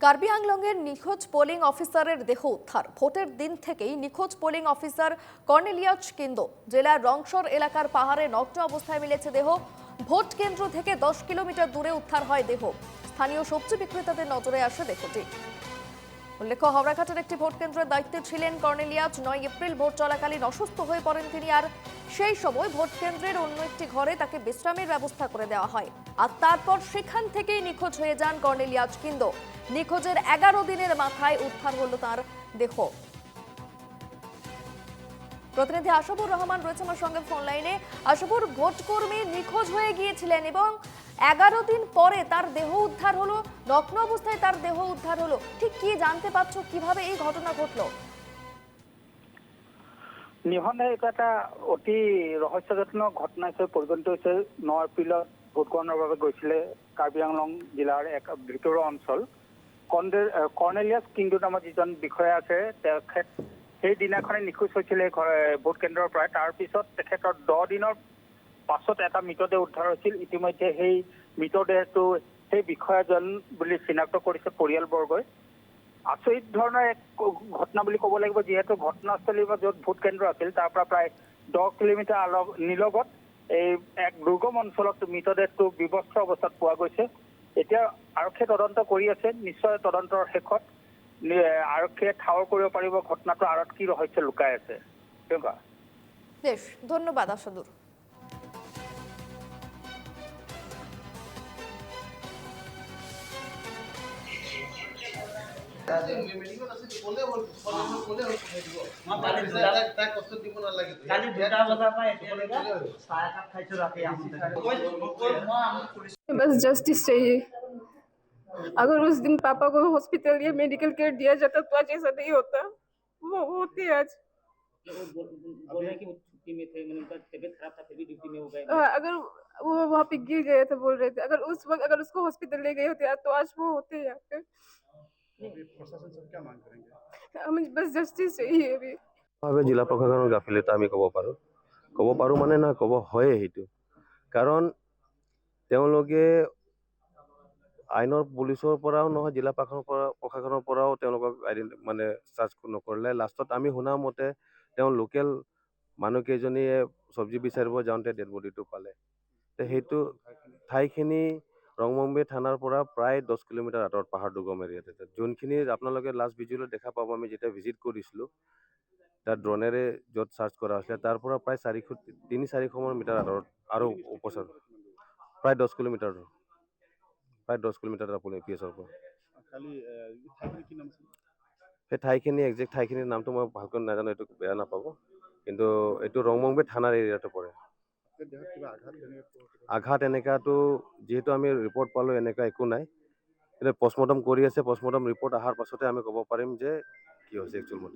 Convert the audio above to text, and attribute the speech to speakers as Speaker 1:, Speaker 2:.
Speaker 1: কার্বি আংলংয়ের নিখোঁজ পোলিং অফিসারের দেহ উদ্ধার। ভোটের দিন থেকেই নিখোঁজ পোলিং অফিসার কর্নেলিয়াস কিন্দো জেলার রংসর এলাকার পাহাড়ে নগ্ন অবস্থায় মিলেছে দেহ। ভোট কেন্দ্র থেকে 10 কিলোমিটার দূরে উদ্ধার হয় দেহ। স্থানীয় সবজি বিক্রেতাদের নজরে আসে দেহটি। উল্লেখ্য, হাওড়াঘাটের একটি ভোট কেন্দ্রের দায়িত্বে ছিলেন কর্নেলিয়াস। 9 এপ্রিল ভোট চলাকালীন অসুস্থ হয়ে পড়েন তিনি। আর সেই সময় ভোট কেন্দ্রের অন্য একটি ঘরে তাকে বিশ্রামের ব্যবস্থা করে দেওয়া হয়। আর তারপর সেখান থেকেই নিখোঁজ হয়ে যান কর্নেলিয়াস কিন্দো। নিখোঁজের 11 দিনের মাথায় উদ্ধার হলো তার দেহ। প্রতিনিধি আশাবুর রহমান রয়েছে আমার সঙ্গে ফোন লাইনে। আশাবুর, ভোটকর্মী নিখোঁজ হয়ে গিয়েছিলেন এবং 11 দিন পরে তার দেহ উদ্ধার হলো, নগ্ন অবস্থায় তার দেহ উদ্ধার হলো। ঠিক কি জানতে পারছো, কিভাবে এই ঘটনা ঘটলো?
Speaker 2: নিহনে এটা অতি ৰহস্যজনক ঘটনা হিচাপে পৰিগণিত হৈছে। 9 এপ্ৰিলত ভোটগ্ৰহণৰ বাবে গৈছিলে কাৰ্বি আংলং জিলাৰ এক ভিতৰুৱা অঞ্চল। কৰ্নেলিয়াছ কিন্দো নামৰ যিজন বিষয়া আছে, তেখেত সেই দিনাখনে নিখোজ হৈছিলে ভোট কেন্দ্ৰৰ পৰা। তাৰপিছত তেখেতৰ 10 দিনৰ পাছত এটা মৃতদেহ উদ্ধাৰ হৈছিল। ইতিমধ্যে সেই মৃতদেহটো সেই বিষয়াজন বুলি চিনাক্ত কৰিছে পৰিয়ালবৰ্গই। আচৰিত ধৰণৰ এক ঘটনা বুলি ক'ব লাগিব, যিহেতু ঘটনাস্থলীৰ পৰা য'ত ভোট কেন্দ্ৰ আছিল তাৰ পৰা প্ৰায় 10 কিলোমিটাৰ নিলগত এই এক দুৰ্গম অঞ্চলত মৃতদেহটো বিবস্ত্ৰ অৱস্থাত পোৱা গৈছে। এতিয়া আৰক্ষীয়ে তদন্ত কৰি আছে। নিশ্চয় তদন্তৰ শেষত আৰক্ষীয়ে ঠাৱৰ কৰিব পাৰিব ঘটনাটো আঁৰত কি ৰহস্য লুকাই আছে।
Speaker 1: বেশ, ধন্যবাদ আশাদুর।
Speaker 3: बस जस्टिस चाहिए। अगर उस दिन पापा को हॉस्पिटल या मेडिकल केयर दिया जाता तो आज ऐसा नहीं होता। वो होते आज।
Speaker 4: बोल रहे हैं कि वो छुट्टी में थे, मैंने उनका तबीयत खराब था, फिर भी ड्यूटी में हो गए।
Speaker 3: अगर वो वहाँ पे गिर गए थे बोल रहे थे, अगर उस वक्त अगर उसको हॉस्पिटल ले गए होते तो आज वो होते यहाँ पे।
Speaker 5: प्रशासन से क्या मांग करेंगे?
Speaker 3: हमें बस जस्टिस चाहिए अभी।
Speaker 6: জিলা প্ৰশাসনৰ গাফিলতা আমি ক'ব পাৰোঁ মানে নহয়, ক'ব হয়ে সেইটো। কাৰণ তেওঁলোকে আইনৰ পুলিচৰ পৰাও নহয়, জিলা প্ৰশাসনৰ পৰাও তেওঁলোকক মানে চাৰ্জ নকৰিলে। লাষ্টত আমি শুনা মতে তেওঁ লোকেল মানুহকেইজনীয়ে চব্জি বিচাৰিব যাওঁতে ডেড বডিটো পালে। সেইটো ঠাইখিনি ৰংমংবী থানাৰ পৰা প্ৰায় 10 কিলোমিটাৰ আঁতৰত পাহাৰ দুৰ্গম এৰিয়াত আছে। যোনখিনি আপোনালোকে লাষ্ট ভিজুৱেলত দেখা পাব, আমি যেতিয়া ভিজিট কৰিছিলোঁ তাত ড্ৰোনেৰে য'ত চাৰ্চ কৰা হৈছিলে তাৰ পৰা প্ৰায় 300-400 মিটাৰ আঁতৰত আৰু উপচাৰ প্ৰায় 10 কিলোমিটাৰ আপুনি পিএছৰ পৰা। সেই ঠাইখিনি একজেক্ট ঠাইখিনিৰ নামটো মই ভালকৈ নাজানো, এইটো বেয়া নাপাব, কিন্তু এইটো ৰংমংবী থানাৰ এৰিয়াটো পৰে। আঘাত এনেকাটো যিহেতু আমি ৰিপৰ্ট পালোঁ, এনেকা একো নাই, কিন্তু পষ্টমৰ্টম কৰি আছে। পষ্টমৰ্টম ৰিপৰ্ট অহাৰ পাছতে আমি ক'ব পাৰিম যে কি হৈছে একচুৱেল মতে।